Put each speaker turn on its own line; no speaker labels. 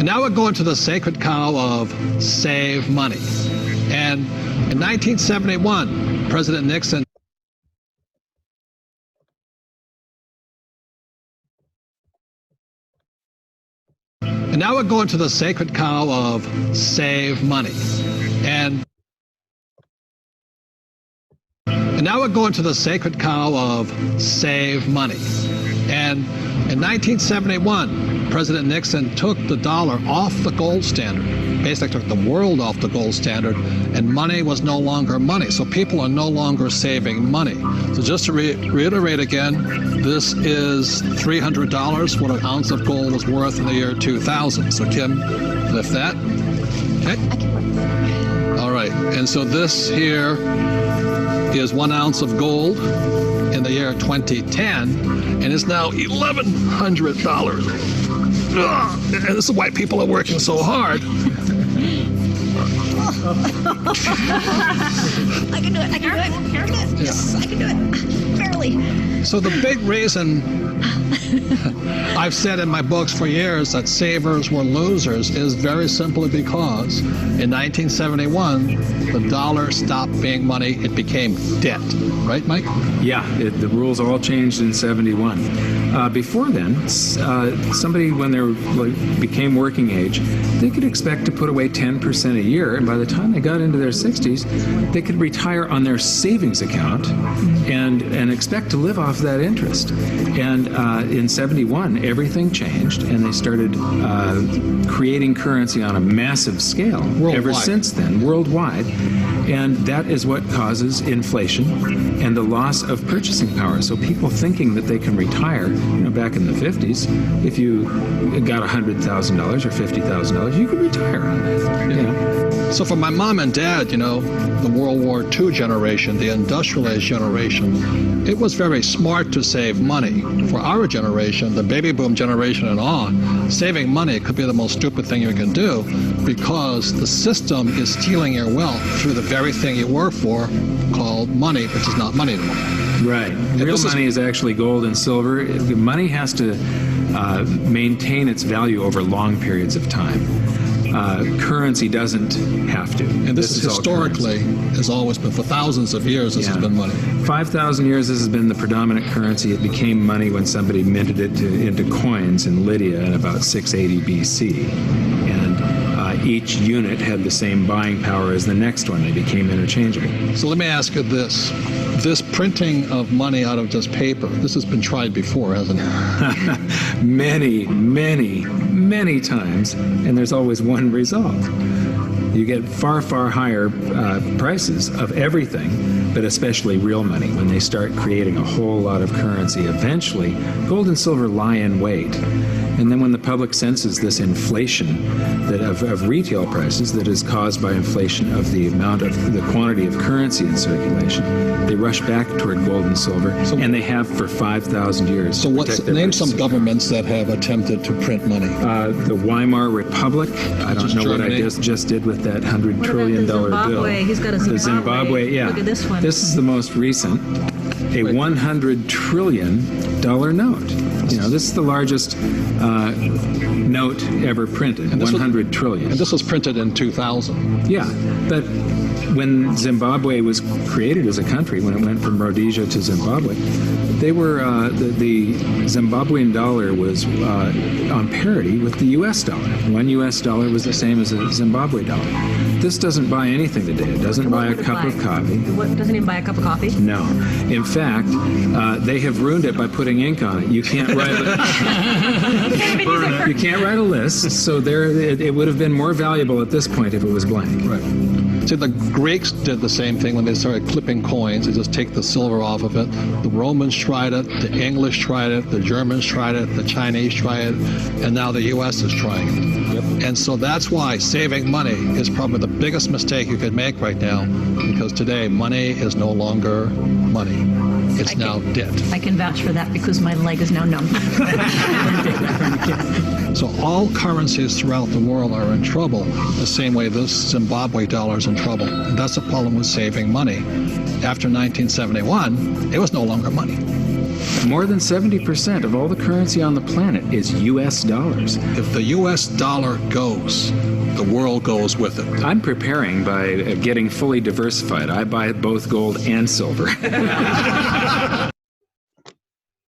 And now we're going to the sacred cow of save money. And in 1971, President Nixon And now we're going to the sacred cow of save money. And now we're going to the sacred cow of save money. And in 1971, President Nixon took the dollar off the gold standard, basically took the world off the gold standard, and money was no longer money. So people are no longer saving money. So just to reiterate again, this is $300, what an ounce of gold was worth in the year 2000. So Kim, lift that. Okay. All right, and so this here is 1 ounce of gold in the year 2010, and it's now $1,100. And this is why people are working so hard.
I can do it. I can do it. Yes, I can do it. Barely.
So the big reason I've said in my books for years that savers were losers is very simply because in 1971, the dollar stopped being money. It became debt. Right, Mike?
Yeah, the rules all changed in 71. Before then, somebody, when they became working age, they could expect to put away 10% a year, and by the time they got into their 60s, they could retire on their savings account and expect to live off that interest. And in 71, everything changed, and they started creating currency on a massive scale.
Worldwide.
Ever since then, worldwide. And that is what causes inflation and the loss of purchasing power. So people thinking that they can retire, back in the 50s, if you got $100,000 or $50,000, you could retire on that.
So for my mom and dad, the World War II generation, the industrial age generation, it was very smart to save money. For our generation, the baby boom generation and on, saving money could be the most stupid thing you can do because the system is stealing your wealth through the very thing you work for called money, which is not money anymore.
Right. Real money is actually gold and silver. Money has to maintain its value over long periods of time. Currency doesn't have to.
And this is historically has always been, for thousands of years, this has been money.
5,000 years, this has been the predominant currency. It became money when somebody minted it into coins in Lydia in about 680 BC. And each unit had the same buying power as the next one. They became interchangeable.
So let me ask you this. This printing of money out of just paper, this has been tried before, hasn't it?
Many, many, many times, and there's always one result. You get far, far higher prices of everything, but especially real money. When they start creating a whole lot of currency, eventually gold and silver lie in wait. And then when the public senses this inflation of retail prices that is caused by inflation of the quantity of currency in circulation, they rush back toward gold and silver, and they have for 5,000 years.
So name some governments that have attempted to print money.
The Weimar Republic. I don't know
Germany.
What I just did with that $100 trillion bill.
He's got a Zimbabwe.
The Zimbabwe, yeah.
Look at this one.
This is the most recent, a $100 trillion note. This is the largest note ever printed, and 100 trillion.
And this was printed in 2000.
Yeah, but when Zimbabwe was created as a country, when it went from Rhodesia to Zimbabwe, they were the Zimbabwean dollar was on parity with the U.S. dollar. One U.S. dollar was the same as a Zimbabwe dollar. This doesn't buy anything today. It doesn't buy a cup of coffee.
What, doesn't even buy a cup of coffee?
No. In fact, they have ruined it by putting ink on it. You can't write you can't write a list, so it would have been more valuable at this point if it was blank.
Right. See, the Greeks did the same thing when they started clipping coins. They just take the silver off of it. The Romans tried it, the English tried it, the Germans tried it, the Chinese tried it, and now the U.S. is trying it. Yep. And so that's why saving money is probably the biggest mistake you could make right now, because today money is no longer money. It's now debt.
I can vouch for that because my leg is now numb.
So all currencies throughout the world are in trouble, the same way this Zimbabwe dollar is in trouble. And that's the problem with saving money. After 1971, it was no longer money.
More than 70% of all the currency on the planet is U.S. dollars.
If the U.S. dollar goes, the world goes with it.
I'm preparing by getting fully diversified. I buy both gold and silver.